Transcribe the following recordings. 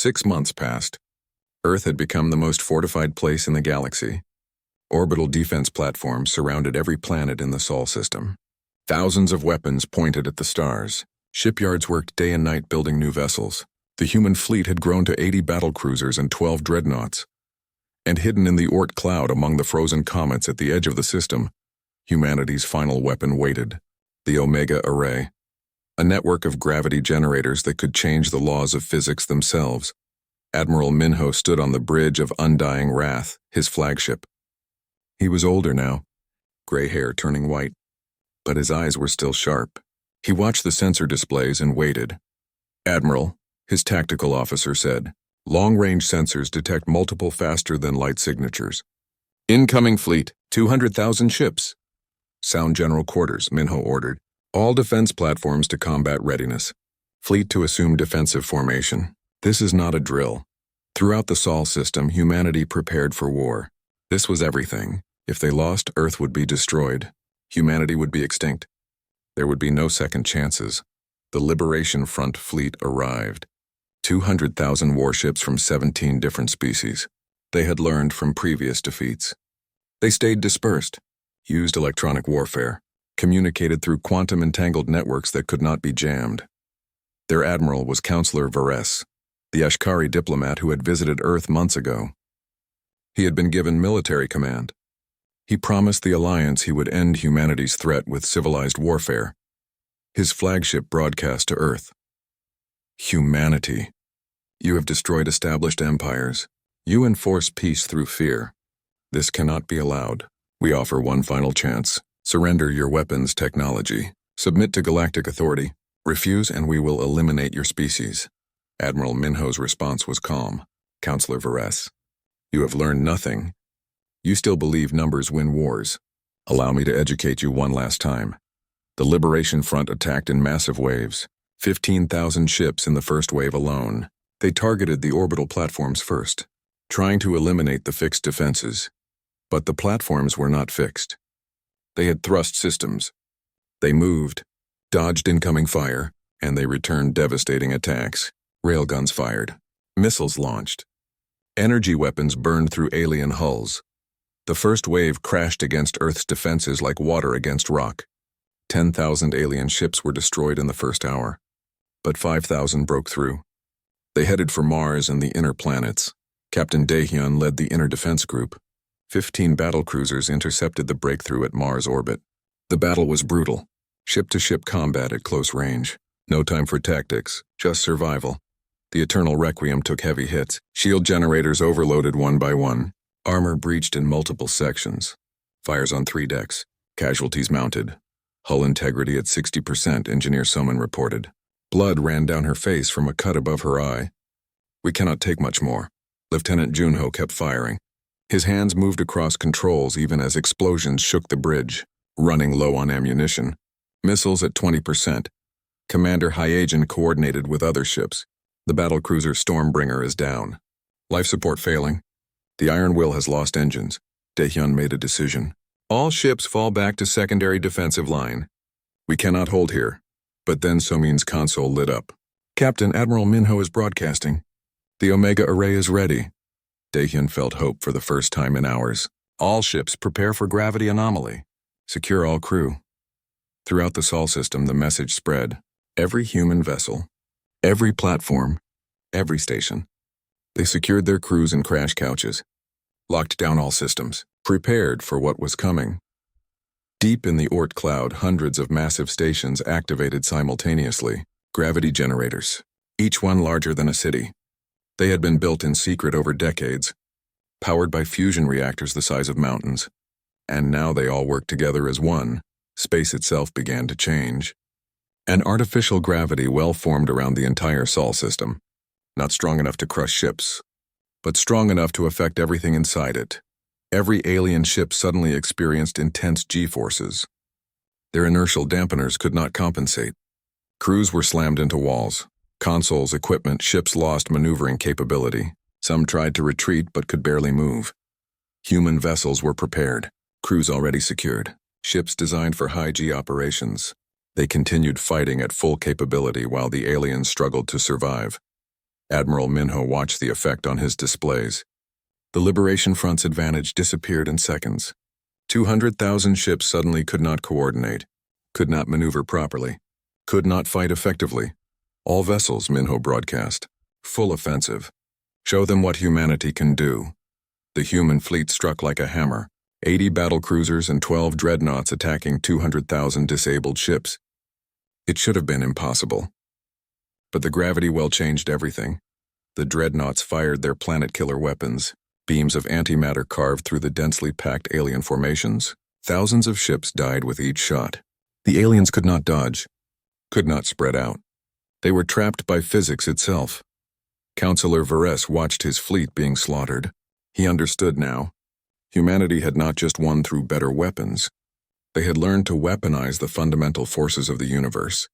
6 months passed. Earth had become the most fortified place in the galaxy. Orbital defense platforms surrounded every planet in the Sol system. Thousands of weapons pointed at the stars. Shipyards worked day and night building new vessels. The human fleet had grown to 80 battlecruisers and 12 dreadnoughts. And hidden in the Oort cloud among the frozen comets at the edge of the system, humanity's final weapon waited: the Omega Array, a network of gravity generators that could change the laws of physics themselves. Admiral Minho stood on the bridge of Undying Wrath, his flagship. He was older now, gray hair turning white, but his eyes were still sharp. He watched the sensor displays and waited. "Admiral," his tactical officer said, "long-range sensors detect multiple faster-than-light signatures. Incoming fleet, 200,000 ships." "Sound general quarters," Minho ordered. "All defense platforms to combat readiness. Fleet to assume defensive formation. This is not a drill." Throughout the Sol system, humanity prepared for war. This was everything. If they lost, Earth would be destroyed. Humanity would be extinct. There would be no second chances. The Liberation Front fleet arrived. 200,000 warships from 17 different species. They had learned from previous defeats. They stayed dispersed, used electronic warfare, communicated through quantum-entangled networks that could not be jammed. Their admiral was Counselor Vares, the Ashkari diplomat who had visited Earth months ago. He had been given military command. He promised the Alliance he would end humanity's threat with civilized warfare. His flagship broadcast to Earth: "Humanity, you have destroyed established empires. You enforce peace through fear. This cannot be allowed. We offer one final chance. Surrender your weapons technology. Submit to Galactic Authority. Refuse and we will eliminate your species." Admiral Minho's response was calm. "Counselor Vares, you have learned nothing. You still believe numbers win wars. Allow me to educate you one last time. The Liberation Front attacked in massive waves. 15,000 ships in the first wave alone. They targeted the orbital platforms first, trying to eliminate the fixed defenses. But the platforms were not fixed. They had thrust systems. They moved, dodged incoming fire, and they returned devastating attacks. Railguns fired. Missiles launched. Energy weapons burned through alien hulls. The first wave crashed against Earth's defenses like water against rock. 10,000 alien ships were destroyed in the first hour. But 5,000 broke through. They headed for Mars and the inner planets. Captain Daehyun led the inner defense group. 15 battlecruisers intercepted the breakthrough at Mars orbit. The battle was brutal. Ship-to-ship combat at close range. No time for tactics, just survival. The Eternal Requiem took heavy hits. Shield generators overloaded one by one. Armor breached in multiple sections. Fires on 3 decks. Casualties mounted. Hull integrity at 60%, Engineer Soman reported. Blood ran down her face from a cut above her eye. "We cannot take much more." Lieutenant Junho kept firing. His hands moved across controls even as explosions shook the bridge, running low on ammunition. Missiles at 20%. Commander Hyagin coordinated with other ships. The battlecruiser Stormbringer is down. Life support failing. The Iron Will has lost engines. Daehyun made a decision. "All ships fall back to secondary defensive line. We cannot hold here." But then Somin's console lit up. "Captain, Admiral Minho is broadcasting. The Omega Array is ready." Daehyun felt hope for the first time in hours. "All ships prepare for gravity anomaly. Secure all crew." Throughout the Sol system, the message spread. Every human vessel, every platform, every station. They secured their crews in crash couches, locked down all systems, prepared for what was coming. Deep in the Oort cloud, hundreds of massive stations activated simultaneously, gravity generators, each one larger than a city. They had been built in secret over decades, powered by fusion reactors the size of mountains. And now they all worked together as one. Space itself began to change. An artificial gravity well formed around the entire Sol system. Not strong enough to crush ships, but strong enough to affect everything inside it. Every alien ship suddenly experienced intense G-forces. Their inertial dampeners could not compensate. Crews were slammed into walls. Consoles, equipment, ships lost maneuvering capability. Some tried to retreat but could barely move. Human vessels were prepared. Crews already secured. Ships designed for high-G operations. They continued fighting at full capability while the aliens struggled to survive. Admiral Minho watched the effect on his displays. The Liberation Front's advantage disappeared in seconds. 200,000 ships suddenly could not coordinate, could not maneuver properly, could not fight effectively. All vessels, Minho broadcast. Full offensive. Show them what humanity can do. The human fleet struck like a hammer, 80 battle cruisers and 12 dreadnoughts attacking 200,000 disabled ships. It should have been impossible. But the gravity well changed everything. The dreadnoughts fired their planet-killer weapons. Beams of antimatter carved through the densely packed alien formations. Thousands of ships died with each shot. The aliens could not dodge, could not spread out. They were trapped by physics itself. Counselor Varese watched his fleet being slaughtered. He understood now. Humanity had not just won through better weapons. They had learned to weaponize the fundamental forces of the universe.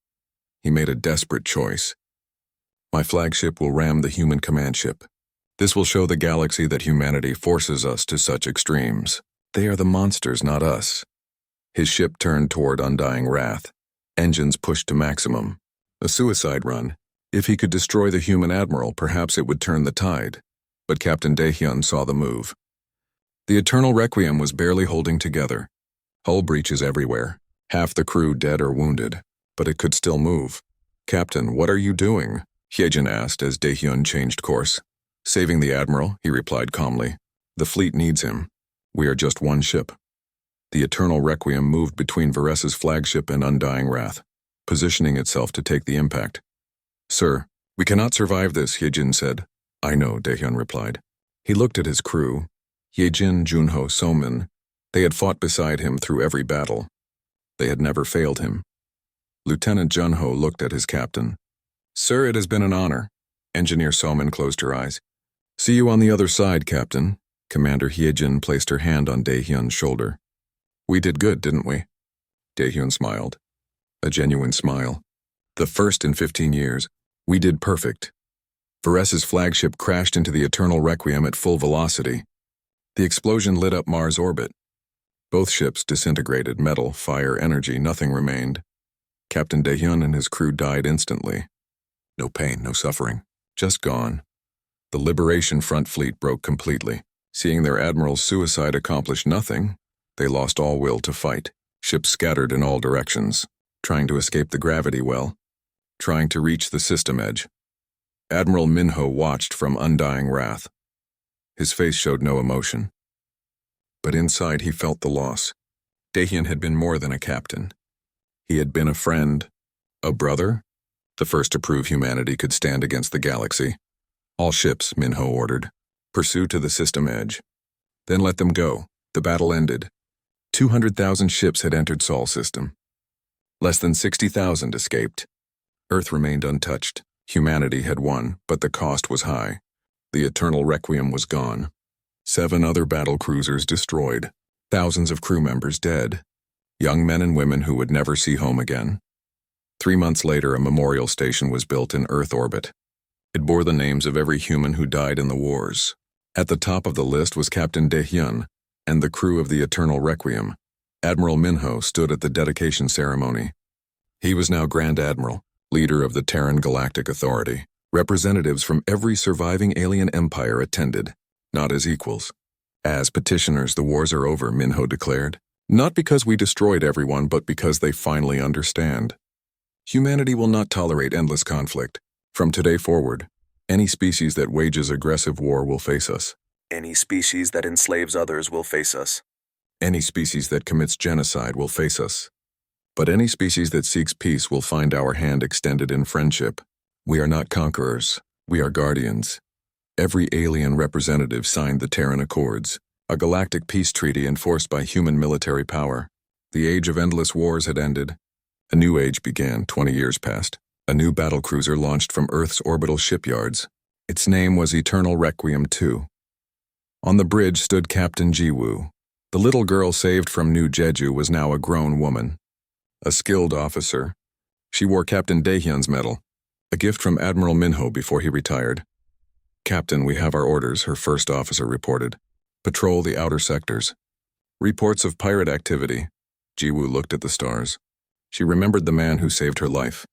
He made a desperate choice. My flagship will ram the human command ship. This will show the galaxy that humanity forces us to such extremes. They are the monsters, not us. His ship turned toward undying wrath. Engines pushed to maximum. A suicide run. If he could destroy the human admiral, perhaps it would turn the tide. But Captain Daehyun saw the move. The Eternal Requiem was barely holding together. Hull breaches everywhere. Half the crew dead or wounded. But it could still move. "Captain, what are you doing?" Hyejin asked as Daehyun changed course. "Saving the admiral," he replied calmly. "The fleet needs him. We are just one ship." The Eternal Requiem moved between Varese's flagship and Undying Wrath, positioning itself to take the impact. "Sir, we cannot survive this," Hyejin said. "I know," Daehyun replied. He looked at his crew. Hyejin, Junho, Somin. They had fought beside him through every battle. They had never failed him. Lieutenant Junho looked at his captain. "Sir, it has been an honor." Engineer Somin closed her eyes. "See you on the other side, Captain." Commander Hyejin placed her hand on Daehyun's shoulder. "We did good, didn't we?" Daehyun smiled. A genuine smile. "The first in 15 years. We did perfect." Varese's flagship crashed into the Eternal Requiem at full velocity. The explosion lit up Mars' orbit. Both ships disintegrated, metal, fire, energy, nothing remained. Captain Daehyun and his crew died instantly. No pain, no suffering, just gone. The Liberation Front fleet broke completely. Seeing their admiral's suicide accomplish nothing, they lost all will to fight. Ships scattered in all directions, trying to escape the gravity well, trying to reach the system edge. Admiral Minho watched from undying wrath. His face showed no emotion. But inside he felt the loss. Daehyun had been more than a captain. He had been a friend, a brother, the first to prove humanity could stand against the galaxy. "All ships," Minho ordered. "Pursue to the system edge. Then let them go." The battle ended. 200,000 ships had entered Sol system. Less than 60,000 escaped. Earth remained untouched. Humanity had won, but the cost was high. The Eternal Requiem was gone. 7 other battle cruisers destroyed. Thousands of crew members dead. Young men and women who would never see home again. 3 months later, a memorial station was built in Earth orbit. It bore the names of every human who died in the wars. At the top of the list was Captain Daehyun and the crew of the Eternal Requiem. Admiral Minho stood at the dedication ceremony. He was now Grand Admiral, leader of the Terran Galactic Authority. Representatives from every surviving alien empire attended, not as equals. "As petitioners, the wars are over," Minho declared. "Not because we destroyed everyone, but because they finally understand. Humanity will not tolerate endless conflict. From today forward, any species that wages aggressive war will face us. Any species that enslaves others will face us. Any species that commits genocide will face us. But any species that seeks peace will find our hand extended in friendship. We are not conquerors. We are guardians." Every alien representative signed the Terran Accords, a galactic peace treaty enforced by human military power. The age of endless wars had ended. A new age began. 20 years passed. A new battlecruiser launched from Earth's orbital shipyards. Its name was Eternal Requiem 2. On the bridge stood Captain Jiwoo. The little girl saved from New Jeju was now a grown woman. A skilled officer. She wore Captain Daehyun's medal, a gift from Admiral Minho before he retired. "Captain, we have our orders," her first officer reported. "Patrol the outer sectors." "Reports of pirate activity." Jiwoo looked at the stars. She remembered the man who saved her life,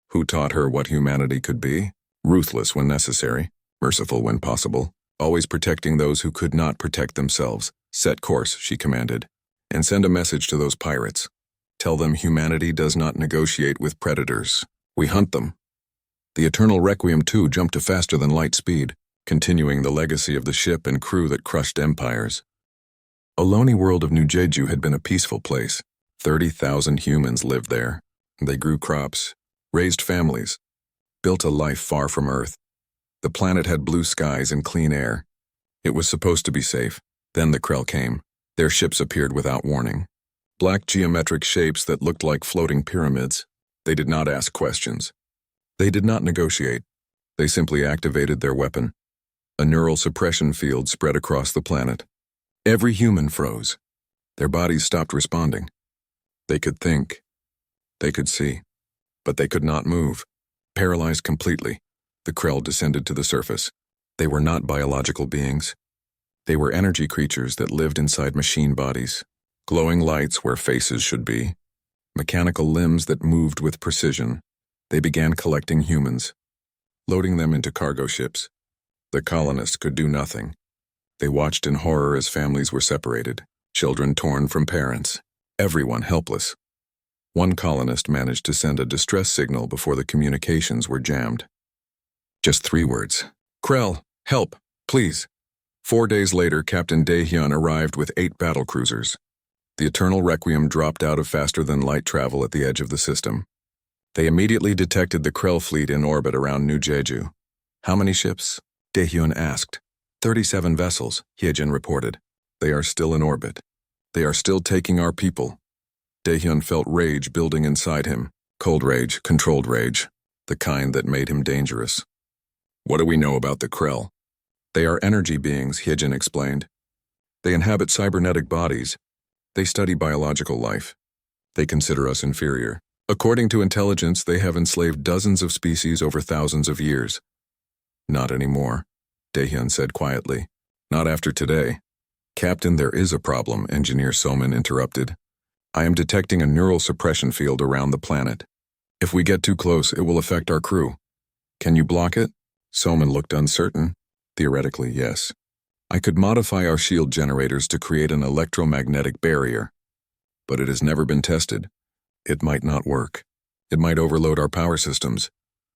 who taught her what humanity could be. Ruthless when necessary, merciful when possible, always protecting those who could not protect themselves. Set course, she commanded, and send a message to those pirates. Tell them humanity does not negotiate with predators. We hunt them. The Eternal Requiem, too, jumped to faster than light speed, continuing the legacy of the ship and crew that crushed empires. A lonely world of New Jeju had been a peaceful place. 30,000 humans lived there. They grew crops, raised families, built a life far from Earth. The planet had blue skies and clean air. It was supposed to be safe. Then the Krell came. Their ships appeared without warning. Black geometric shapes that looked like floating pyramids. They did not ask questions. They did not negotiate. They simply activated their weapon. A neural suppression field spread across the planet. Every human froze. Their bodies stopped responding. They could think. They could see. But they could not move. Paralyzed completely, the Krell descended to the surface. They were not biological beings. They were energy creatures that lived inside machine bodies. Glowing lights where faces should be. Mechanical limbs that moved with precision. They began collecting humans, loading them into cargo ships. The colonists could do nothing. They watched in horror as families were separated, children torn from parents, everyone helpless. One colonist managed to send a distress signal before the communications were jammed. Just 3 words. Krell, help, please. 4 days later, Captain Daehyun arrived with 8 battlecruisers. The Eternal Requiem dropped out of faster-than-light travel at the edge of the system. They immediately detected the Krell fleet in orbit around New Jeju. How many ships? Daehyun asked. 37 vessels, Hyejin reported. They are still in orbit. They are still taking our people. Daehyun felt rage building inside him. Cold rage, controlled rage. The kind that made him dangerous. What do we know about the Krell? They are energy beings, Hyejin explained. They inhabit cybernetic bodies. They study biological life. They consider us inferior. According to intelligence, they have enslaved dozens of species over thousands of years. Not anymore, Daehyun said quietly. Not after today. Captain, there is a problem, Engineer Soman interrupted. I am detecting a neural suppression field around the planet. If we get too close, it will affect our crew. Can you block it? Soman looked uncertain. Theoretically, yes. I could modify our shield generators to create an electromagnetic barrier. But it has never been tested. It might not work. It might overload our power systems.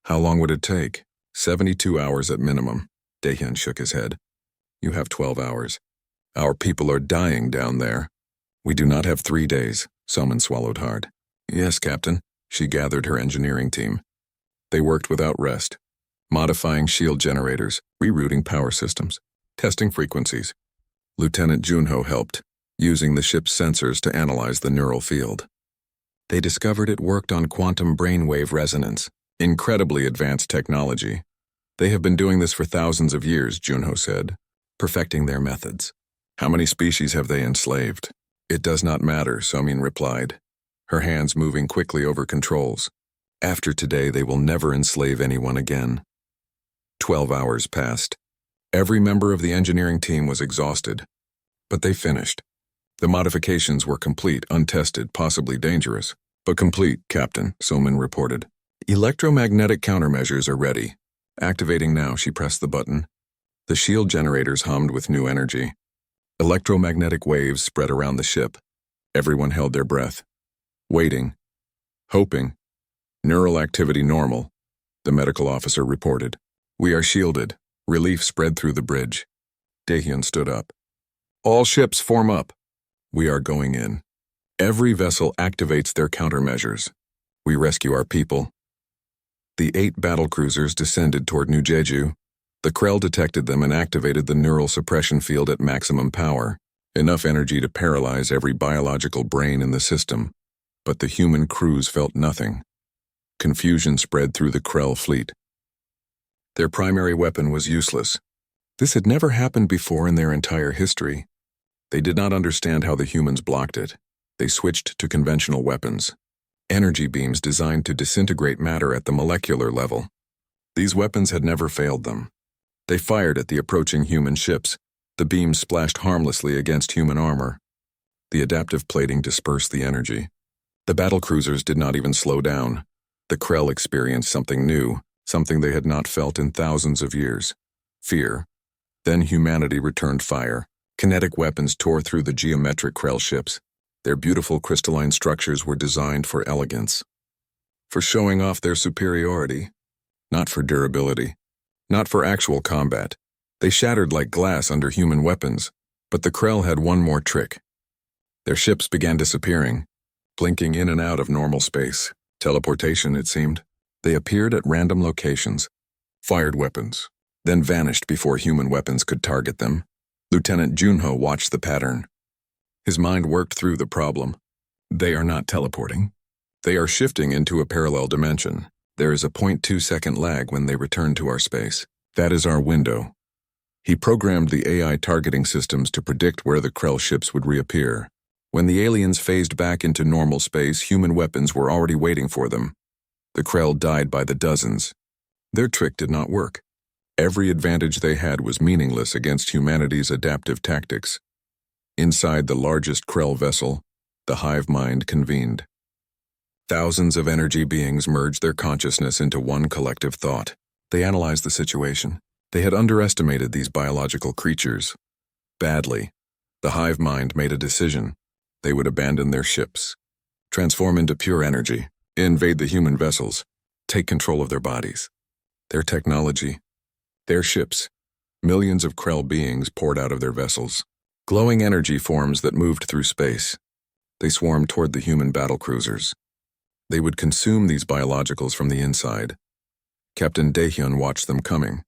How long would it take? 72 hours at minimum. Daehyun shook his head. You have 12 hours. Our people are dying down there. We do not have 3 days. Soman swallowed hard. Yes, Captain. She gathered her engineering team. They worked without rest, modifying shield generators, rerouting power systems, testing frequencies. Lieutenant Junho helped, using the ship's sensors to analyze the neural field. They discovered it worked on quantum brainwave resonance, incredibly advanced technology. They have been doing this for thousands of years, Junho said, perfecting their methods. How many species have they enslaved? It does not matter, Somin replied, her hands moving quickly over controls. After today, they will never enslave anyone again. 12 hours passed. Every member of the engineering team was exhausted. But they finished. The modifications were complete, untested, possibly dangerous. But complete, Captain, Soman reported. Electromagnetic countermeasures are ready. Activating now, she pressed the button. The shield generators hummed with new energy. Electromagnetic waves spread around the ship. Everyone held their breath. Waiting. Hoping. Neural activity normal, the medical officer reported. We are shielded. Relief spread through the bridge. Daehyun stood up. All ships form up. We are going in. Every vessel activates their countermeasures. We rescue our people. The 8 battlecruisers descended toward New Jeju. The Krell detected them and activated the neural suppression field at maximum power, enough energy to paralyze every biological brain in the system. But the human crews felt nothing. Confusion spread through the Krell fleet. Their primary weapon was useless. This had never happened before in their entire history. They did not understand how the humans blocked it. They switched to conventional weapons. Energy beams designed to disintegrate matter at the molecular level. These weapons had never failed them. They fired at the approaching human ships. The beams splashed harmlessly against human armor. The adaptive plating dispersed the energy. The battlecruisers did not even slow down. The Krell experienced something new, something they had not felt in thousands of years. Fear. Then humanity returned fire. Kinetic weapons tore through the geometric Krell ships. Their beautiful crystalline structures were designed for elegance, for showing off their superiority, not for durability, not for actual combat. They shattered like glass under human weapons, but the Krell had one more trick. Their ships began disappearing, blinking in and out of normal space. Teleportation, it seemed. They appeared at random locations, fired weapons, then vanished before human weapons could target them. Lieutenant Junho watched the pattern. His mind worked through the problem. They are not teleporting. They are shifting into a parallel dimension. There is a 0.2-second lag when they return to our space. That is our window. He programmed the AI targeting systems to predict where the Krell ships would reappear. When the aliens phased back into normal space, human weapons were already waiting for them. The Krell died by the dozens. Their trick did not work. Every advantage they had was meaningless against humanity's adaptive tactics. Inside the largest Krell vessel, the hive mind convened. Thousands of energy beings merged their consciousness into one collective thought. They analyzed the situation. They had underestimated these biological creatures. Badly. The hive mind made a decision. They would abandon their ships, transform into pure energy, invade the human vessels, take control of their bodies, their technology, their ships. Millions of Krell beings poured out of their vessels. Glowing energy forms that moved through space. They swarmed toward the human battlecruisers. They would consume these biologicals from the inside. Captain Daehyun watched them coming.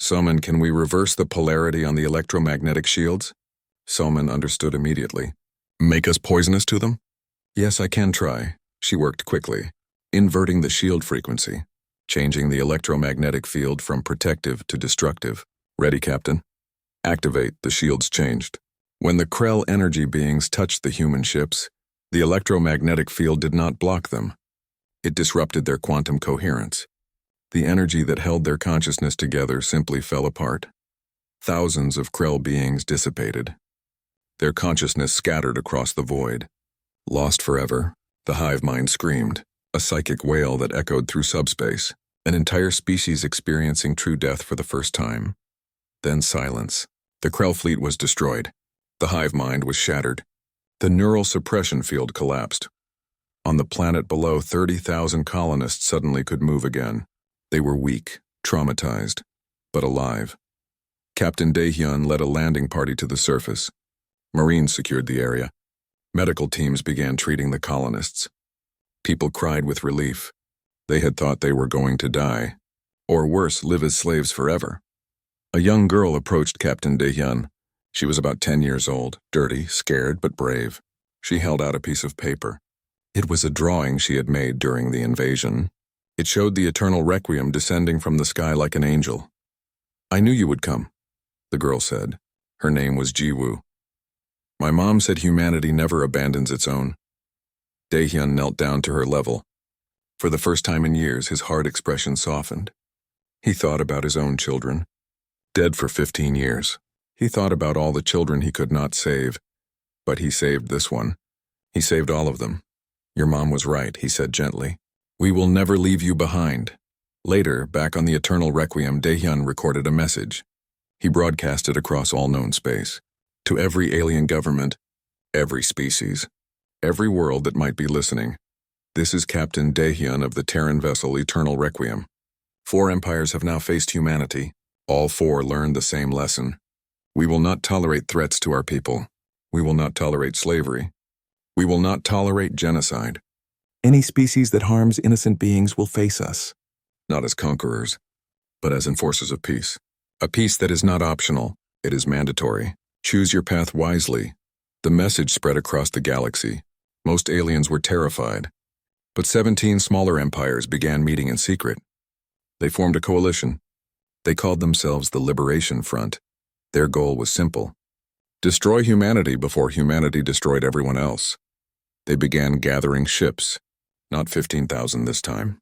Soman, can we reverse the polarity on the electromagnetic shields? Soman understood immediately. Make us poisonous to them? Yes, I can try. She worked quickly, inverting the shield frequency, changing the electromagnetic field from protective to destructive. Ready, Captain? Activate, the shields changed. When the Krell energy beings touched the human ships, the electromagnetic field did not block them. It disrupted their quantum coherence. The energy that held their consciousness together simply fell apart. Thousands of Krell beings dissipated. Their consciousness scattered across the void. Lost forever, the hive mind screamed, a psychic wail that echoed through subspace, an entire species experiencing true death for the first time. Then silence. The Krell fleet was destroyed. The hive mind was shattered. The neural suppression field collapsed. On the planet below, 30,000 colonists suddenly could move again. They were weak, traumatized, but alive. Captain Daehyun led a landing party to the surface. Marines secured the area. Medical teams began treating the colonists. People cried with relief. They had thought they were going to die, or worse, live as slaves forever. A young girl approached Captain Daehyun. She was about 10 years old, dirty, scared, but brave. She held out a piece of paper. It was a drawing she had made during the invasion. It showed the eternal requiem descending from the sky like an angel. I knew you would come, the girl said. Her name was Jiwoo. My mom said humanity never abandons its own. Daehyun knelt down to her level. For the first time in years, his hard expression softened. He thought about his own children. Dead for 15 years. He thought about all the children he could not save. But he saved this one. He saved all of them. Your mom was right, he said gently. We will never leave you behind. Later, back on the Eternal Requiem, Daehyun recorded a message. He broadcast it across all known space. To every alien government, every species, every world that might be listening. This is Captain Daehyun of the Terran vessel Eternal Requiem. 4 empires have now faced humanity. All 4 learned the same lesson. We will not tolerate threats to our people. We will not tolerate slavery. We will not tolerate genocide. Any species that harms innocent beings will face us, not as conquerors, but as enforcers of peace. A peace that is not optional, it is mandatory. Choose your path wisely. The message spread across the galaxy. Most aliens were terrified, but 17 smaller empires began meeting in secret. They formed a coalition. They called themselves the Liberation Front. Their goal was simple: destroy humanity before humanity destroyed everyone else. They began gathering ships, not 15,000 this time,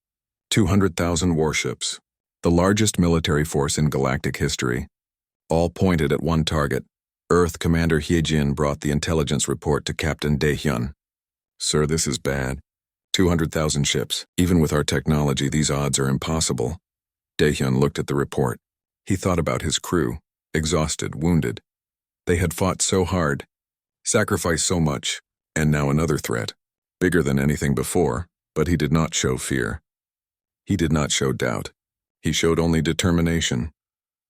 200,000 warships, the largest military force in galactic history, all pointed at one target. Earth Commander Hyejin brought the intelligence report to Captain Daehyun. Sir, this is bad. 200,000 ships. Even with our technology, these odds are impossible. Daehyun looked at the report. He thought about his crew, exhausted, wounded. They had fought so hard, sacrificed so much, and now another threat, bigger than anything before, but he did not show fear. He did not show doubt. He showed only determination.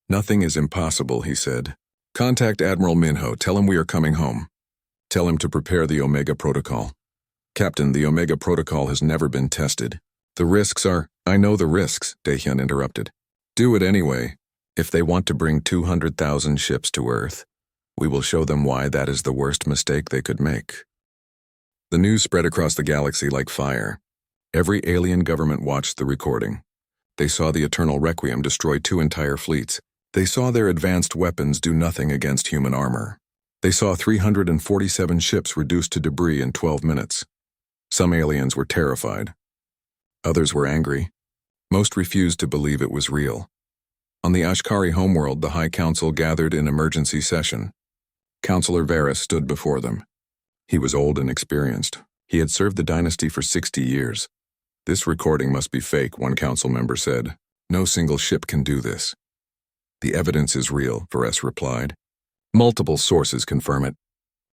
"Nothing is impossible," he said. "Contact Admiral Minho, tell him we are coming home. Tell him to prepare the Omega Protocol." "Captain, the Omega Protocol has never been tested. The risks are—" "I know the risks," Daehyun interrupted. "Do it anyway. If they want to bring 200,000 ships to Earth, we will show them why that is the worst mistake they could make." The news spread across the galaxy like fire. Every alien government watched the recording. They saw the Eternal Requiem destroy 2 entire fleets. They saw their advanced weapons do nothing against human armor. They saw 347 ships reduced to debris in 12 minutes. Some aliens were terrified. Others were angry. Most refused to believe it was real. On the Ashkari homeworld, the High Council gathered in emergency session. Councillor Varys stood before them. He was old and experienced. He had served the dynasty for 60 years. "This recording must be fake," one council member said. "No single ship can do this." "The evidence is real," Varys replied. "Multiple sources confirm it.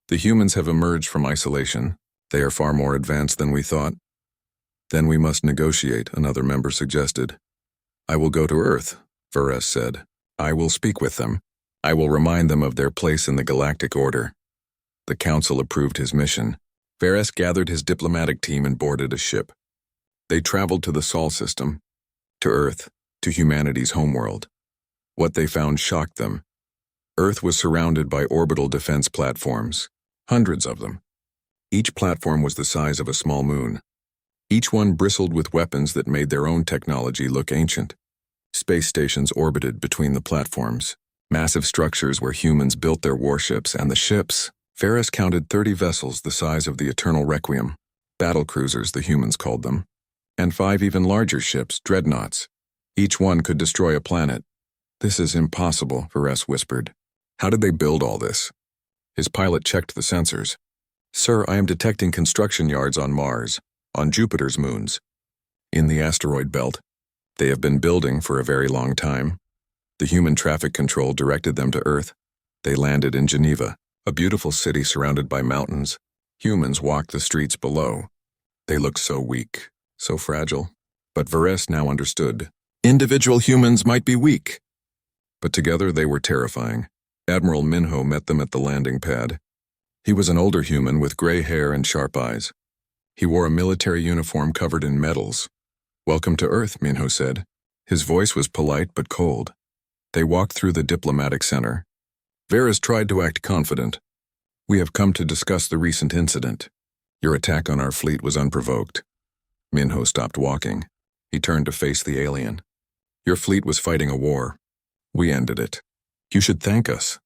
The humans have emerged from isolation. They are far more advanced than we thought." "Then we must negotiate," another member suggested. "I will go to Earth," Varys said. "I will speak with them. I will remind them of their place in the galactic order." The council approved his mission. Varys gathered his diplomatic team and boarded a ship. They traveled to the Sol system, to Earth, to humanity's homeworld. What they found shocked them. Earth was surrounded by orbital defense platforms, hundreds of them. Each platform was the size of a small moon. Each one bristled with weapons that made their own technology look ancient. Space stations orbited between the platforms, massive structures where humans built their warships, and the ships. Varys counted 30 vessels the size of the Eternal Requiem, battle cruisers the humans called them, and 5 even larger ships, dreadnoughts. Each one could destroy a planet. "This is impossible," Varys whispered. "How did they build all this?" His pilot checked the sensors. "Sir, I am detecting construction yards on Mars, on Jupiter's moons, in the asteroid belt. They have been building for a very long time. The human traffic control directed them to Earth. They landed in Geneva, a beautiful city surrounded by mountains. Humans walked the streets below. They looked so weak, so fragile. But Varys now understood. Individual humans might be weak, but together they were terrifying. Admiral Minho met them at the landing pad. He was an older human with gray hair and sharp eyes. He wore a military uniform covered in medals. "Welcome to Earth," Minho said. His voice was polite but cold. They walked through the diplomatic center. Varys tried to act confident. "We have come to discuss the recent incident. Your attack on our fleet was unprovoked." Minho stopped walking. He turned to face the alien. "Your fleet was fighting a war. We ended it. You should thank us."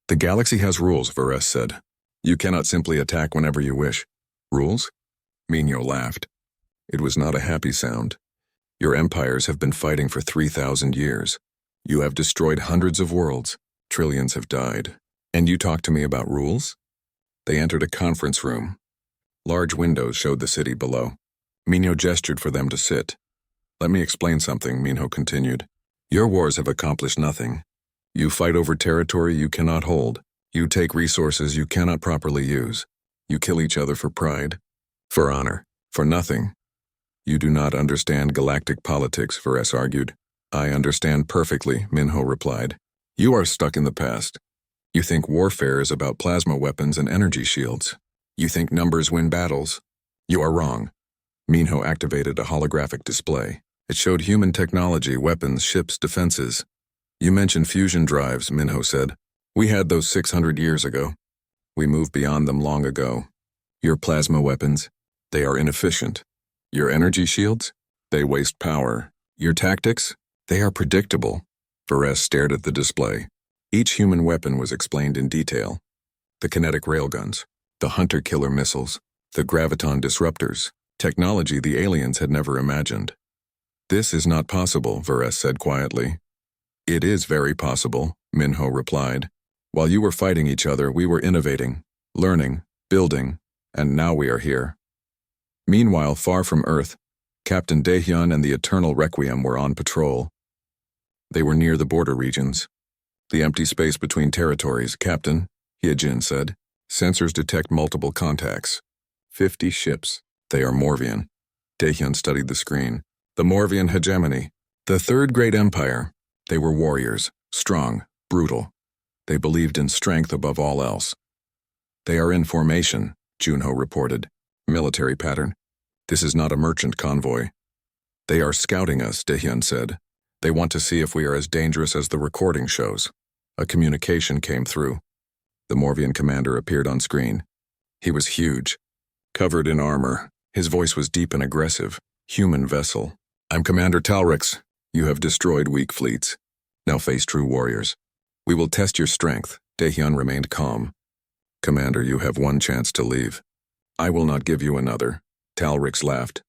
"The galaxy has rules," Varys said. "You cannot simply attack whenever you wish." "Rules?" Minho laughed. It was not a happy sound. "Your empires have been fighting for 3,000 years. You have destroyed hundreds of worlds. Trillions have died. And you talk to me about rules?" They entered a conference room. Large windows showed the city below. Minho gestured for them to sit. "Let me explain something," Minho continued. "Your wars have accomplished nothing. You fight over territory you cannot hold. You take resources you cannot properly use. You kill each other for pride, for honor, for nothing. You do not understand galactic politics," Varys argued. "I understand perfectly," Minho replied. "You are stuck in the past. You think warfare is about plasma weapons and energy shields. You think numbers win battles. You are wrong." Minho activated a holographic display. It showed human technology, weapons, ships, defenses. "You mentioned fusion drives," Minho said. "We had those 600 years ago. We moved beyond them long ago. Your plasma weapons, they are inefficient. Your energy shields, they waste power. Your tactics, they are predictable." Varys stared at the display. Each human weapon was explained in detail. The kinetic railguns, the hunter-killer missiles, the graviton disruptors, technology the aliens had never imagined. "This is not possible," Varys said quietly. "It is very possible," Minho replied. "While you were fighting each other, we were innovating, learning, building, and now we are here." Meanwhile, far from Earth, Captain Daehyun and the Eternal Requiem were on patrol. They were near the border regions. The empty space between territories, Captain, Hyejin said. Sensors detect multiple contacts. 50 ships. They are Morvian. Daehyun studied the screen. The Morvian hegemony. The Third Great Empire. They were warriors, strong, brutal. They believed in strength above all else. They are in formation, Junho reported. Military pattern. This is not a merchant convoy. They are scouting us, Daehyun said. They want to see if we are as dangerous as the recording shows. A communication came through. The Morvian commander appeared on screen. He was huge, covered in armor. His voice was deep and aggressive. Human vessel. I'm Commander Talrix. You have destroyed weak fleets. Now face true warriors. We will test your strength. Daehyun remained calm. Commander, you have one chance to leave. I will not give you another. Talrix laughed.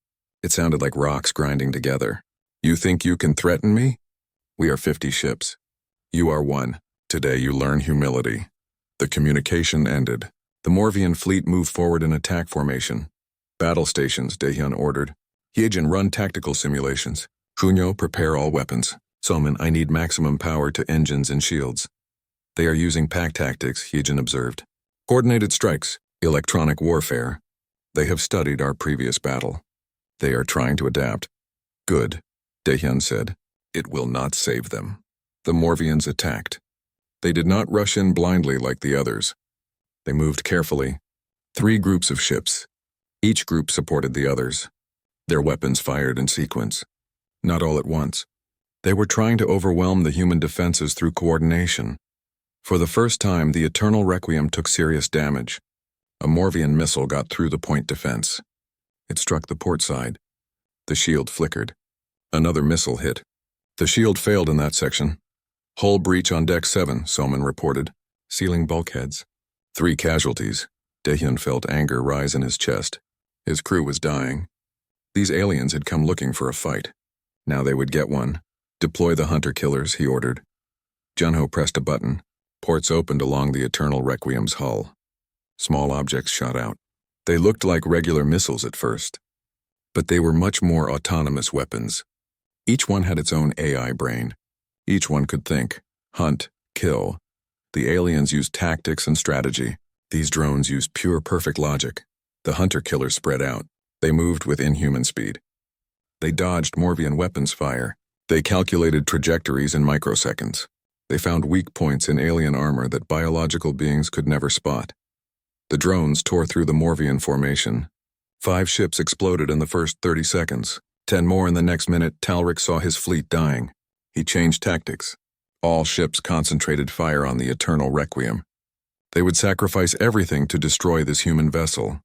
It sounded like rocks grinding together. You think you can threaten me? We are 50 ships. You are one. Today you learn humility. The communication ended. The Morvian fleet moved forward in attack formation. Battle stations, Daehyun ordered. Hyejin, run tactical simulations. Hunyo, prepare all weapons. Somin, I need maximum power to engines and shields. They are using pack tactics, Hyejin observed. Coordinated strikes, electronic warfare. They have studied our previous battle. They are trying to adapt. Good, Daehyun said. It will not save them. The Morvians attacked. They did not rush in blindly like the others. They moved carefully. 3 groups of ships. Each group supported the others. Their weapons fired in sequence. Not all at once. They were trying to overwhelm the human defenses through coordination. For the first time, the Eternal Requiem took serious damage. A Morvian missile got through the point defense. It struck the port side. The shield flickered. Another missile hit. The shield failed in that section. Hull breach on deck 7, Soman reported. Sealing bulkheads. 3 casualties. Daehyun felt anger rise in his chest. His crew was dying. These aliens had come looking for a fight. Now they would get one. Deploy the hunter-killers, he ordered. Junho pressed a button. Ports opened along the Eternal Requiem's hull. Small objects shot out. They looked like regular missiles at first, but they were much more autonomous weapons. Each one had its own AI brain. Each one could think, hunt, kill. The aliens used tactics and strategy. These drones used pure perfect logic. The hunter-killers spread out. They moved with inhuman speed. They dodged Morvian weapons fire. They calculated trajectories in microseconds. They found weak points in alien armor that biological beings could never spot. The drones tore through the Morvian formation. 5 ships exploded in the first 30 seconds. 10 more in the next minute. Talrix saw his fleet dying. He changed tactics. All ships concentrated fire on the Eternal Requiem. They would sacrifice everything to destroy this human vessel.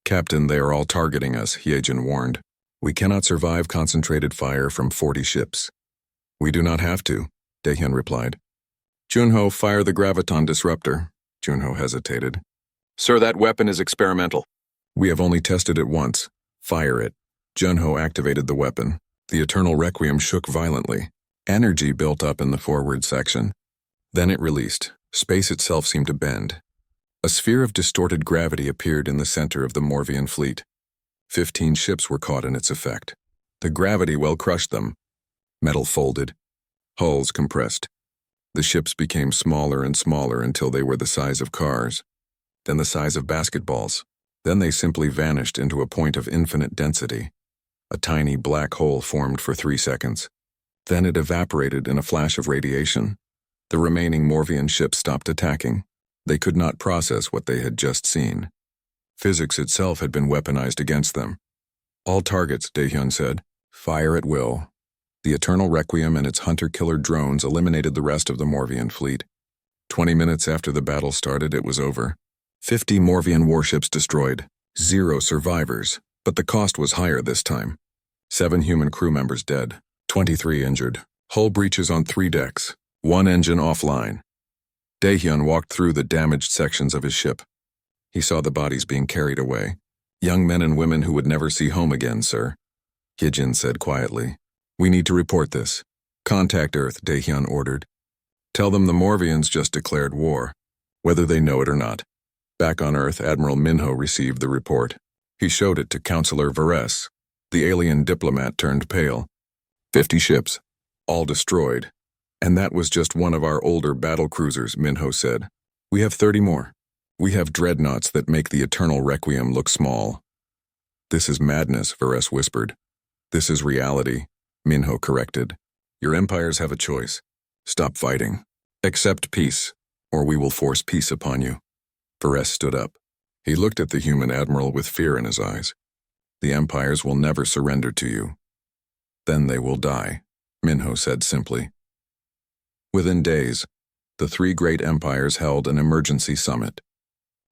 Captain, they are all targeting us, Hyejin warned. We cannot survive concentrated fire from 40 ships. We do not have to, Daehyun replied. Junho, fire the graviton disruptor. Junho hesitated. Sir, that weapon is experimental. We have only tested it once. Fire it. Junho activated the weapon. The Eternal Requiem shook violently. Energy built up in the forward section. Then it released. Space itself seemed to bend. A sphere of distorted gravity appeared in the center of the Morvian fleet. 15 ships were caught in its effect. The gravity well crushed them. Metal folded. Hulls compressed. The ships became smaller and smaller until they were the size of cars. Then the size of basketballs. Then they simply vanished into a point of infinite density. A tiny black hole formed for 3 seconds. Then it evaporated in a flash of radiation. The remaining Morvian ships stopped attacking. They could not process what they had just seen. Physics itself had been weaponized against them. All targets, Daehyun said. Fire at will. The Eternal Requiem and its hunter-killer drones eliminated the rest of the Morvian fleet. 20 minutes after the battle started, it was over. 50 Morvian warships destroyed. 0 survivors, but the cost was higher this time. 7 human crew members dead. 23 injured. Hull breaches on 3 decks. 1 engine offline. Daehyun walked through the damaged sections of his ship. He saw the bodies being carried away. Young men and women who would never see home again, sir. Hyejin said quietly. We need to report this. Contact Earth, Daehyun ordered. Tell them the Morvians just declared war, whether they know it or not. Back on Earth, Admiral Minho received the report. He showed it to Counselor Varese. The alien diplomat turned pale. 50 ships, all destroyed, And that was just one of our older battle cruisers, Minho said. We have 30 more. We have dreadnoughts that make the eternal requiem look small. This is madness, Varese whispered. This is reality, Minho corrected. Your empires have a choice. Stop fighting. Accept peace, or we will force peace upon you. Varese stood up. He looked at the human admiral with fear in his eyes. The empires will never surrender to you. Then they will die, Minho said simply. Within days, the three great empires held an emergency summit.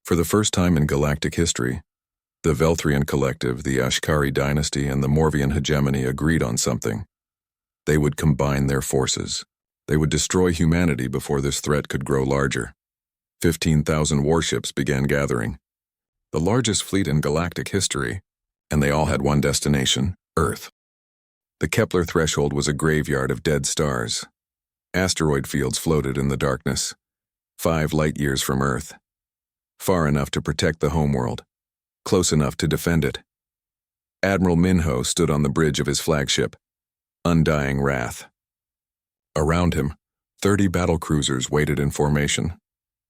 For the first time in galactic history, the Velthrian Collective, the Ashkari dynasty, and the Morvian hegemony agreed on something. They would combine their forces. They would destroy humanity before this threat could grow larger. 15,000 warships began gathering. The largest fleet in galactic history, and they all had one destination, Earth. The Kepler threshold was a graveyard of dead stars. Asteroid fields floated in the darkness, 5 light-years from Earth. Far enough to protect the homeworld, close enough to defend it. Admiral Minho stood on the bridge of his flagship, Undying Wrath. Around him, 30 battlecruisers waited in formation.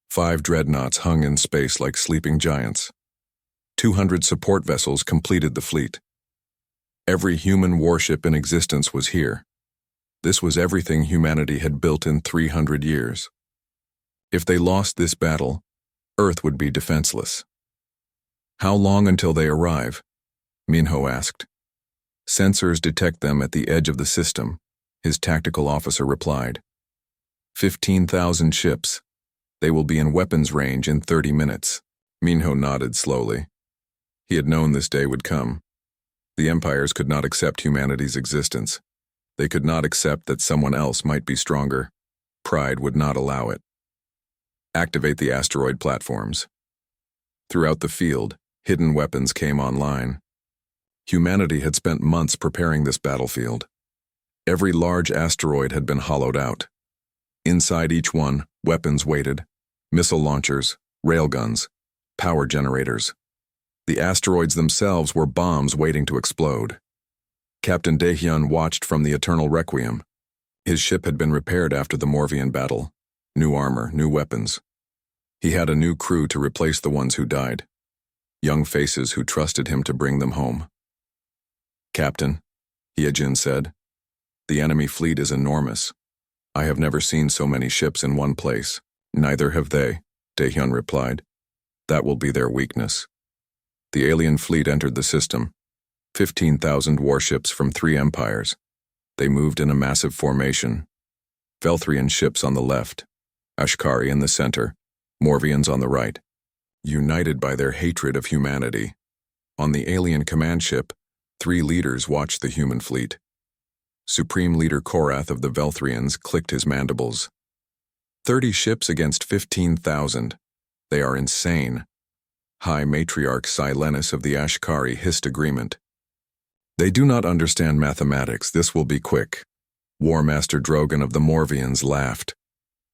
5 dreadnoughts hung in space like sleeping giants. 200 support vessels completed the fleet. Every human warship in existence was here. This was everything humanity had built in 300 years. If they lost this battle, Earth would be defenseless. How long until they arrive? Minho asked. Sensors detect them at the edge of the system, his tactical officer replied. 15,000 ships. They will be in weapons range in 30 minutes. Minho nodded slowly. He had known this day would come. The empires could not accept humanity's existence. They could not accept that someone else might be stronger. Pride would not allow it. Activate the asteroid platforms. Throughout the field, hidden weapons came online. Humanity had spent months preparing this battlefield. Every large asteroid had been hollowed out. Inside each one, weapons waited: missile launchers, railguns, power generators. The asteroids themselves were bombs waiting to explode. Captain Daehyun watched from the Eternal Requiem. His ship had been repaired after the Morvian battle. New armor, new weapons. He had a new crew to replace the ones who died. Young faces who trusted him to bring them home. Captain, Hyejin said, the enemy fleet is enormous. I have never seen so many ships in one place. Neither have they, Daehyun replied. That will be their weakness. The alien fleet entered the system. 15,000 warships from 3 empires. They moved in a massive formation. Velthrian ships on the left, Ashkari in the center, Morvians on the right, united by their hatred of humanity. On the alien command ship, 3 leaders watched the human fleet. Supreme Leader Korath of the Velthrians clicked his mandibles. 30 ships against 15,000. They are insane. High Matriarch Silenus of the Ashkari hissed agreement. They do not understand mathematics. This will be quick. War Master Drogon of the Morvians laughed.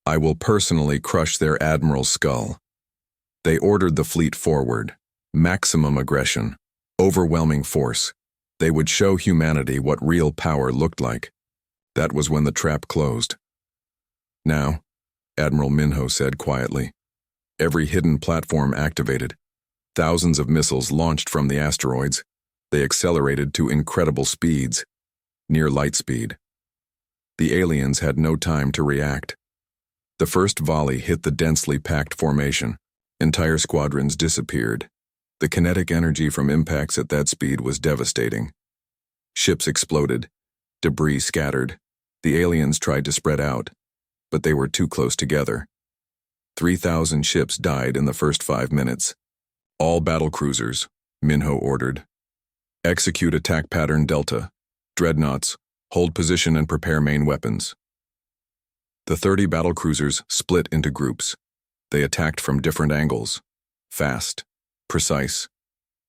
I will personally crush their admiral's skull. They ordered the fleet forward. Maximum aggression. Overwhelming force. They would show humanity what real power looked like. That was when the trap closed. Now, Admiral Minho said quietly, every hidden platform activated. Thousands of missiles launched from the asteroids. They accelerated to incredible speeds, near light speed. The aliens had no time to react. The first volley hit the densely packed formation. Entire squadrons disappeared. The kinetic energy from impacts at that speed was devastating. Ships exploded. Debris scattered. The aliens tried to spread out, but they were too close together. 3,000 ships died in the first 5 minutes. All battlecruisers, Minho ordered. Execute attack pattern Delta. Dreadnoughts, hold position and prepare main weapons. The 30 battlecruisers split into groups. They attacked from different angles. Fast, precise.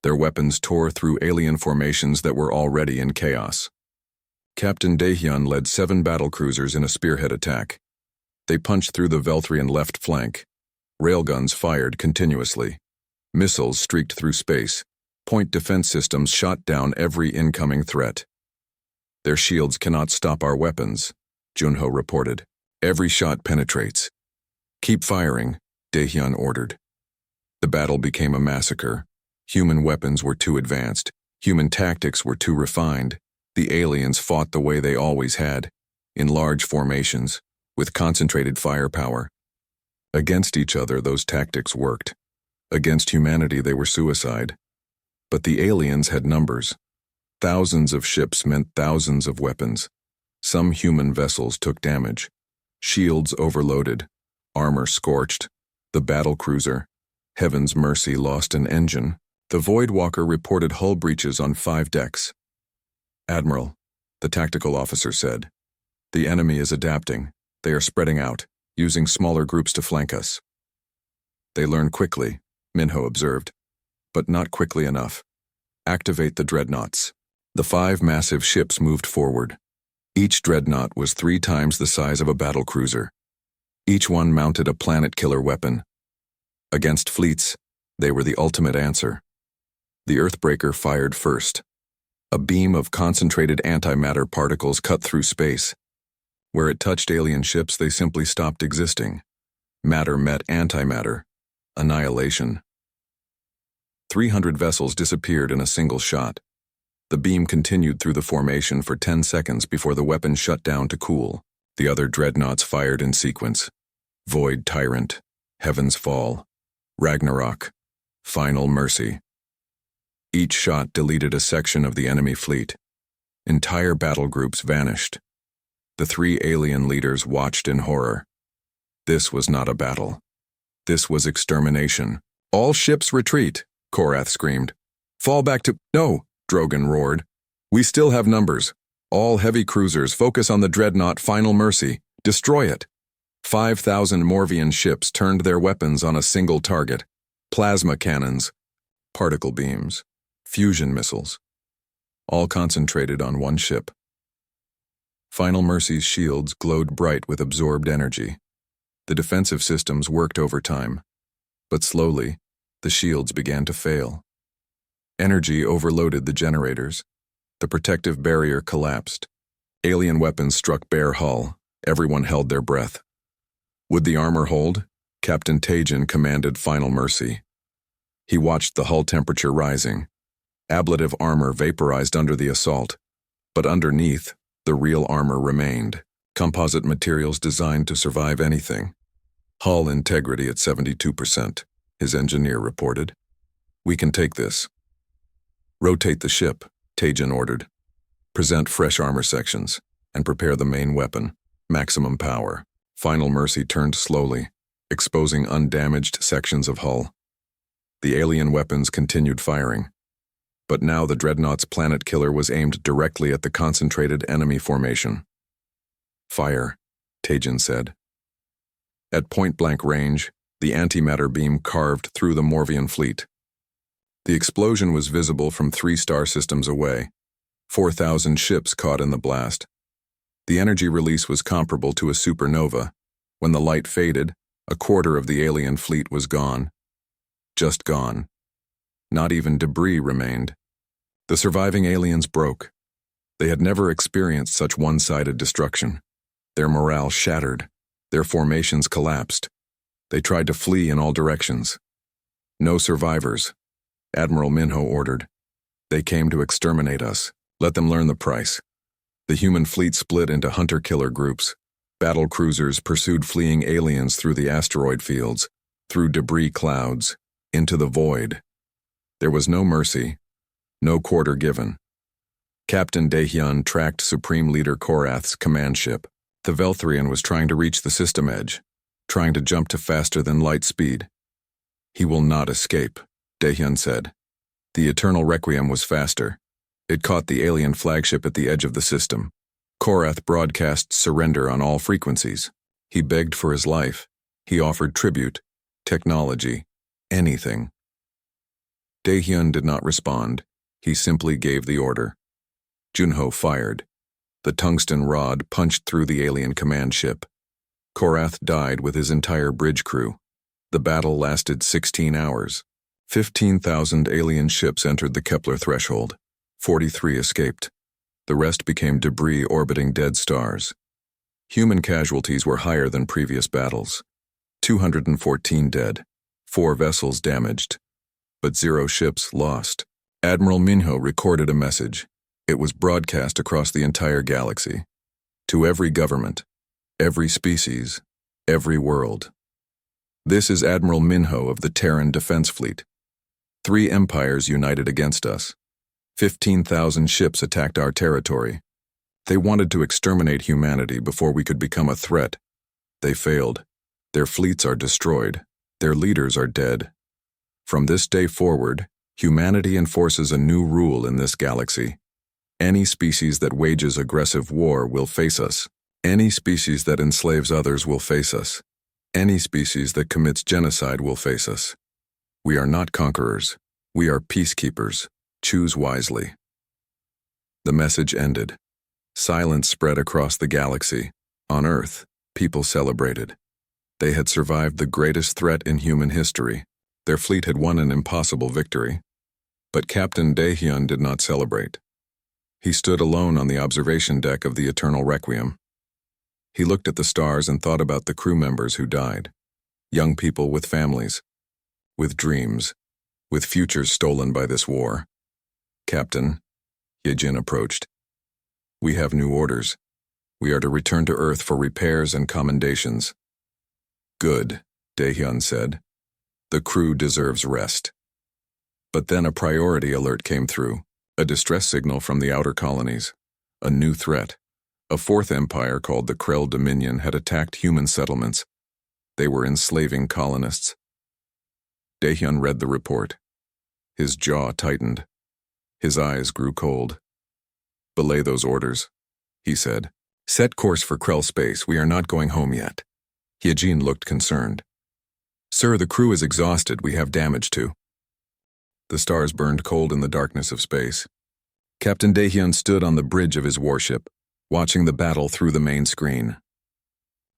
Their weapons tore through alien formations that were already in chaos. Captain Daehyun led 7 battlecruisers in a spearhead attack. They punched through the Velthrian left flank. Railguns fired continuously. Missiles streaked through space. Point defense systems shot down every incoming threat. Their shields cannot stop our weapons, Junho reported. Every shot penetrates. Keep firing, Daehyun ordered. The battle became a massacre. Human weapons were too advanced. Human tactics were too refined. The aliens fought the way they always had, in large formations, with concentrated firepower. Against each other, those tactics worked. Against humanity, they were suicide. But the aliens had numbers. Thousands of ships meant thousands of weapons. Some human vessels took damage. Shields overloaded. Armor scorched. The battle cruiser, Heaven's Mercy, lost an engine. The Voidwalker reported hull breaches on 5 decks. "Admiral," the tactical officer said, "the enemy is adapting. They are spreading out, using smaller groups to flank us." "They learn quickly," Minho observed, "but not quickly enough. Activate the dreadnoughts." The 5 massive ships moved forward. Each dreadnought was 3 times the size of a battle cruiser. Each one mounted a planet-killer weapon. Against fleets, they were the ultimate answer. The Earthbreaker fired first. A beam of concentrated antimatter particles cut through space. Where it touched alien ships, they simply stopped existing. Matter met antimatter. Annihilation. 300 vessels disappeared in a single shot. The beam continued through the formation for 10 seconds before the weapon shut down to cool. The other dreadnoughts fired in sequence. Void Tyrant, Heaven's Fall, Ragnarok, Final Mercy. Each shot deleted a section of the enemy fleet. Entire battle groups vanished. The 3 alien leaders watched in horror. This was not a battle. This was extermination. "All ships retreat," Korath screamed. "Fall back to—" "No," Drogon roared. "We still have numbers. All heavy cruisers, focus on the dreadnought Final Mercy. Destroy it." 5,000 Morvian ships turned their weapons on a single target. Plasma cannons, particle beams, fusion missiles, all concentrated on one ship. Final Mercy's shields glowed bright with absorbed energy. The defensive systems worked overtime, but slowly, the shields began to fail. Energy overloaded the generators. The protective barrier collapsed. Alien weapons struck bare hull. Everyone held their breath. Would the armor hold? Captain Tajin commanded Final Mercy. He watched the hull temperature rising. Ablative armor vaporized under the assault, but underneath, the real armor remained. Composite materials designed to survive anything. Hull integrity at 72%, his engineer reported. "We can take this." "Rotate the ship," Tajin ordered. "Present fresh armor sections, and prepare the main weapon. Maximum power." Final Mercy turned slowly, exposing undamaged sections of hull. The alien weapons continued firing. But now the dreadnought's planet killer was aimed directly at the concentrated enemy formation. "Fire," Tajin said. At point-blank range, the antimatter beam carved through the Morvian fleet. The explosion was visible from 3 star systems away. 4,000 ships caught in the blast. The energy release was comparable to a supernova. When the light faded, a quarter of the alien fleet was gone. Just gone. Not even debris remained. The surviving aliens broke. They had never experienced such one-sided destruction. Their morale shattered. Their formations collapsed. They tried to flee in all directions. "No survivors," Admiral Minho ordered. "They came to exterminate us. Let them learn the price." The human fleet split into hunter-killer groups. Battle cruisers pursued fleeing aliens through the asteroid fields, through debris clouds, into the void. There was no mercy, no quarter given. Captain Daehyun tracked Supreme Leader Korath's command ship. The Velthrian was trying to reach the system edge, trying to jump to faster than light speed. "He will not escape," Daehyun said. The Eternal Requiem was faster. It caught the alien flagship at the edge of the system. Korath broadcast surrender on all frequencies. He begged for his life. He offered tribute, technology, anything. Daehyun did not respond. He simply gave the order. Junho fired. The tungsten rod punched through the alien command ship. Korath died with his entire bridge crew. The battle lasted 16 hours. 15,000 alien ships entered the Kepler threshold. 43 escaped. The rest became debris orbiting dead stars. Human casualties were higher than previous battles. 214 dead, 4 vessels damaged, but 0 ships lost. Admiral Minho recorded a message. It was broadcast across the entire galaxy. To every government, every species, every world. This is Admiral Minho of the Terran Defense Fleet. 3 empires united against us. 15,000 ships attacked our territory. They wanted to exterminate humanity before we could become a threat. They failed. Their fleets are destroyed. Their leaders are dead. From this day forward, humanity enforces a new rule in this galaxy. Any species that wages aggressive war will face us. Any species that enslaves others will face us. Any species that commits genocide will face us. We are not conquerors. We are peacekeepers. Choose wisely. The message ended. Silence spread across the galaxy. On Earth, people celebrated. They had survived the greatest threat in human history. Their fleet had won an impossible victory. But Captain Daehyun did not celebrate. He stood alone on the observation deck of the Eternal Requiem. He looked at the stars and thought about the crew members who died. Young people with families, with dreams, with futures stolen by this war. Captain, Yejin approached. We have new orders. We are to return to Earth for repairs and commendations. Good, Daehyun said. The crew deserves rest. But then a priority alert came through, a distress signal from the outer colonies. A new threat. A 4th empire called the Krell Dominion had attacked human settlements. They were enslaving colonists. Daehyun read the report. His jaw tightened. His eyes grew cold. Belay those orders, he said. Set course for Krell space. We are not going home yet. Yejin looked concerned. Sir, the crew is exhausted. We have damage too. The stars burned cold in the darkness of space. Captain Daehyun stood on the bridge of his warship, watching the battle through the main screen.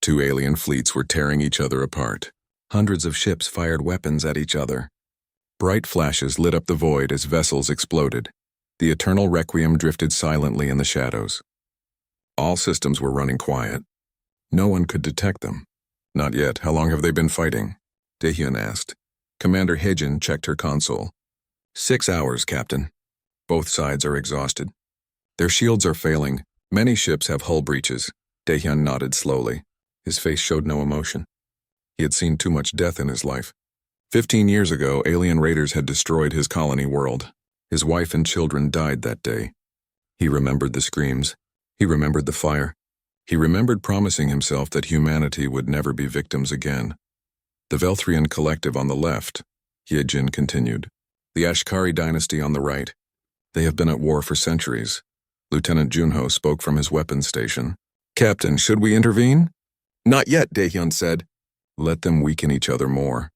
2 alien fleets were tearing each other apart. Hundreds of ships fired weapons at each other. Bright flashes lit up the void as vessels exploded. The Eternal Requiem drifted silently in the shadows. All systems were running quiet. No one could detect them. Not yet. How long have they been fighting? Daehyun asked. Commander Hejin checked her console. 6 hours, Captain. Both sides are exhausted. Their shields are failing. Many ships have hull breaches. Daehyun nodded slowly. His face showed no emotion. He had seen too much death in his life. 15 years ago, alien raiders had destroyed his colony world. His wife and children died that day. He remembered the screams. He remembered the fire. He remembered promising himself that humanity would never be victims again. The Velthrian collective on the left, Yejin continued. The Ashkari dynasty on the right. They have been at war for centuries. Lieutenant Junho spoke from his weapons station. Captain, should we intervene? Not yet, Daehyun said. Let them weaken each other more.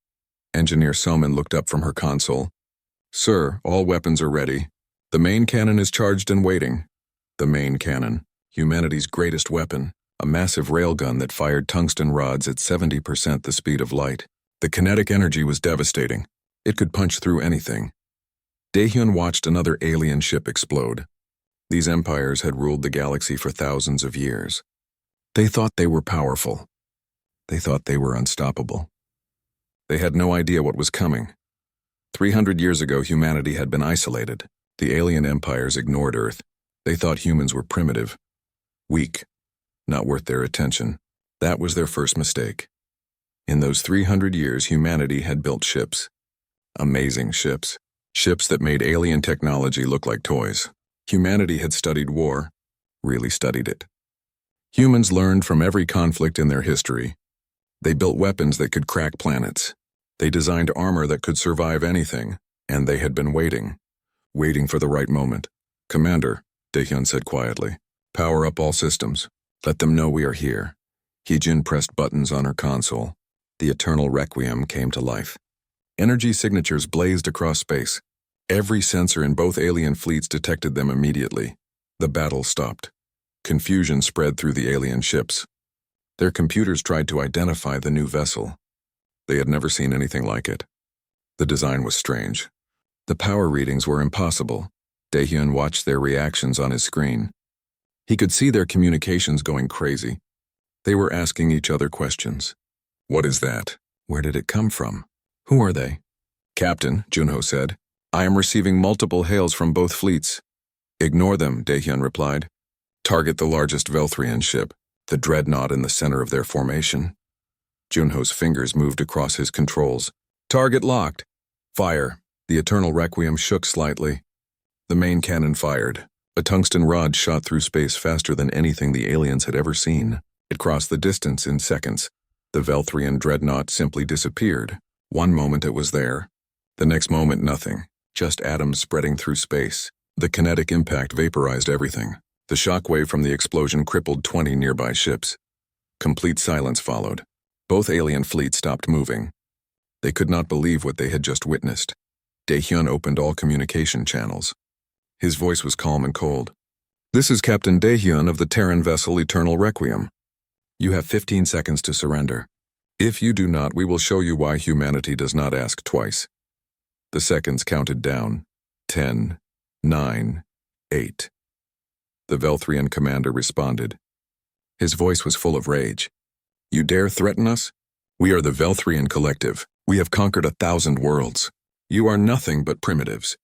Engineer Soman looked up from her console. Sir, all weapons are ready. The main cannon is charged and waiting. The main cannon, humanity's greatest weapon, a massive railgun that fired tungsten rods at 70% the speed of light. The kinetic energy was devastating. It could punch through anything. Daehyun watched another alien ship explode. These empires had ruled the galaxy for thousands of years. They thought they were powerful. They thought they were unstoppable. They had no idea what was coming. 300 years ago, humanity had been isolated. The alien empires ignored Earth. They thought humans were primitive, weak, not worth their attention. That was their first mistake. In those 300 years, humanity had built ships. Amazing ships. Ships that made alien technology look like toys. Humanity had studied war, really studied it. Humans learned from every conflict in their history. They built weapons that could crack planets. They designed armor that could survive anything, and they had been waiting for the right moment. Commander, Daehyun said quietly, power up all systems. Let them know we are here. Heejin pressed buttons on her console. The Eternal Requiem came to life. Energy signatures blazed across space. Every sensor in both alien fleets detected them immediately. The battle stopped. Confusion spread through the alien ships. Their computers tried to identify the new vessel. They had never seen anything like it. The design was strange. The power readings were impossible. Daehyun watched their reactions on his screen. He could see their communications going crazy. They were asking each other questions. What is that? Where did it come from? Who are they? Captain, Junho said, I am receiving multiple hails from both fleets. Ignore them, Daehyun replied. Target the largest Velthrian ship, the dreadnought in the center of their formation. Junho's fingers moved across his controls. Target locked. Fire. The Eternal Requiem shook slightly. The main cannon fired. A tungsten rod shot through space faster than anything the aliens had ever seen. It crossed the distance in seconds. The Velthrian dreadnought simply disappeared. One moment it was there. The next moment nothing. Just atoms spreading through space. The kinetic impact vaporized everything. The shockwave from the explosion crippled 20 nearby ships. Complete silence followed. Both alien fleets stopped moving. They could not believe what they had just witnessed. Daehyun opened all communication channels. His voice was calm and cold. This is Captain Daehyun of the Terran vessel Eternal Requiem. You have 15 seconds to surrender. If you do not, we will show you why humanity does not ask twice. The seconds counted down. 10, 9, 8. The Velthrian commander responded. His voice was full of rage. You dare threaten us? We are the Velthrian Collective. We have conquered 1,000 worlds. You are nothing but primitives.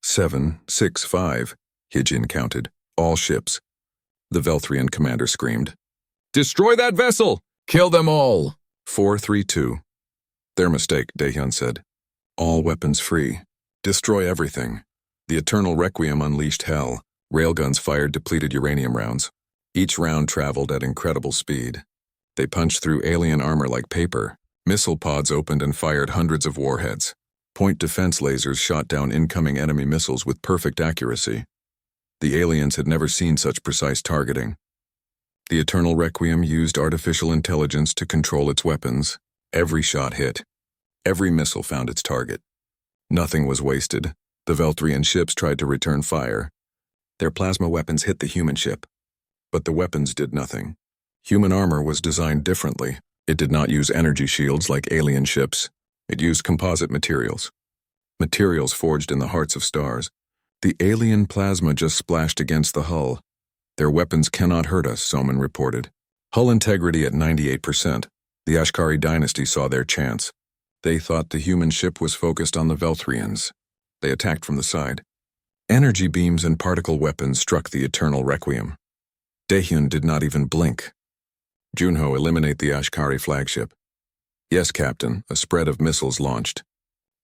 7, 6, 5, Hyejin counted. All ships. The Velthrian commander screamed. Destroy that vessel! Kill them all! 4, 3, 2. Their mistake, Daehyun said. All weapons free. Destroy everything. The Eternal Requiem unleashed hell. Railguns fired depleted uranium rounds. Each round traveled at incredible speed. They punched through alien armor like paper. Missile pods opened and fired hundreds of warheads. Point defense lasers shot down incoming enemy missiles with perfect accuracy. The aliens had never seen such precise targeting. The Eternal Requiem used artificial intelligence to control its weapons. Every shot hit. Every missile found its target. Nothing was wasted. The Velthrian ships tried to return fire. Their plasma weapons hit the human ship. But the weapons did nothing. Human armor was designed differently. It did not use energy shields like alien ships. It used composite materials. Materials forged in the hearts of stars. The alien plasma just splashed against the hull. Their weapons cannot hurt us, Soman reported. Hull integrity at 98%. The Ashkari dynasty saw their chance. They thought the human ship was focused on the Velthrians. They attacked from the side. Energy beams and particle weapons struck the Eternal Requiem. Daehyun did not even blink. Junho, eliminate the Ashkari flagship. Yes, Captain, a spread of missiles launched.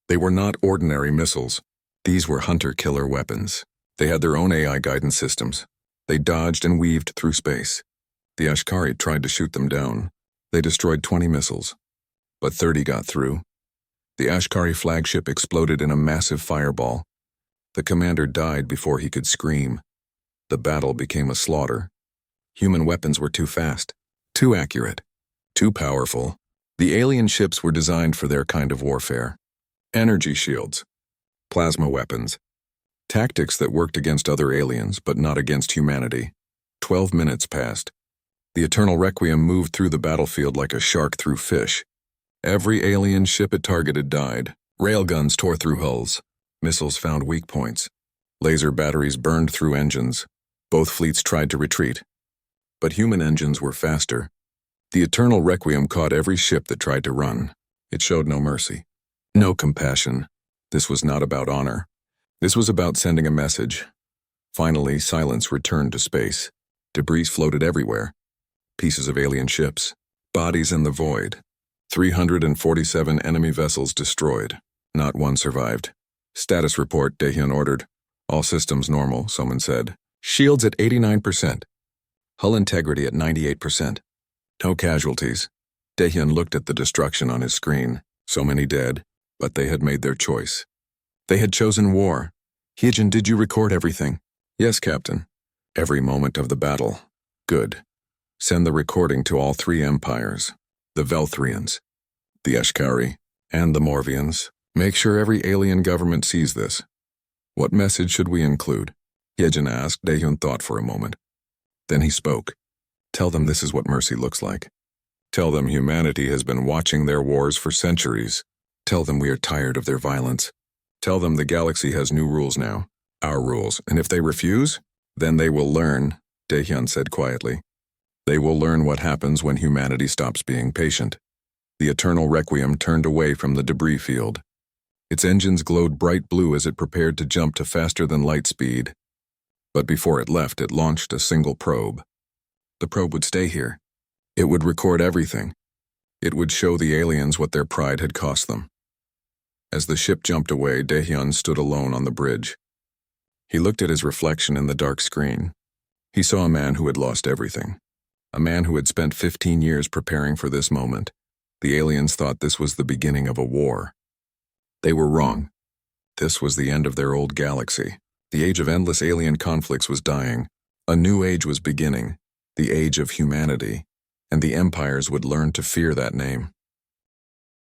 They were not ordinary missiles. These were hunter-killer weapons. They had their own AI guidance systems. They dodged and weaved through space. The Ashkari tried to shoot them down. They destroyed 20 missiles, but 30 got through. The Ashkari flagship exploded in a massive fireball. The commander died before he could scream. The battle became a slaughter. Human weapons were too fast, too accurate, too powerful. The alien ships were designed for their kind of warfare. Energy shields, plasma weapons, tactics that worked against other aliens but not against humanity. 12 minutes passed. The Eternal Requiem moved through the battlefield like a shark through fish. Every alien ship it targeted died. Railguns tore through hulls. Missiles found weak points. Laser batteries burned through engines. Both fleets tried to retreat. But human engines were faster. The Eternal Requiem caught every ship that tried to run. It showed no mercy, no compassion. This was not about honor. This was about sending a message. Finally, silence returned to space. Debris floated everywhere. Pieces of alien ships, bodies in the void. 347 enemy vessels destroyed. Not one survived. Status report, Daehyun ordered. All systems normal, someone said. Shields at 89%. Hull integrity at 98%. No casualties. Daehyun looked at the destruction on his screen. So many dead, but they had made their choice. They had chosen war. Hyejin, did you record everything? Yes, Captain. Every moment of the battle. Good. Send the recording to all 3 empires. The Velthrians, the Ashkari, and the Morvians. Make sure every alien government sees this. What message should we include? Hyejin asked. Daehyun thought for a moment. Then he spoke. Tell them this is what mercy looks like. Tell them humanity has been watching their wars for centuries. Tell them we are tired of their violence. Tell them the galaxy has new rules now. Our rules. And if they refuse, then they will learn, Daehyun said quietly. They will learn what happens when humanity stops being patient. The eternal requiem turned away from the debris field. Its engines glowed bright blue as it prepared to jump to faster than light speed. But before it left, it launched a single probe. The probe would stay here. It would record everything. It would show the aliens what their pride had cost them. As the ship jumped away, Daehyun stood alone on the bridge. He looked at his reflection in the dark screen. He saw a man who had lost everything. A man who had spent 15 years preparing for this moment. The aliens thought this was the beginning of a war. They were wrong. This was the end of their old galaxy. The age of endless alien conflicts was dying. A new age was beginning, the age of humanity, and the empires would learn to fear that name.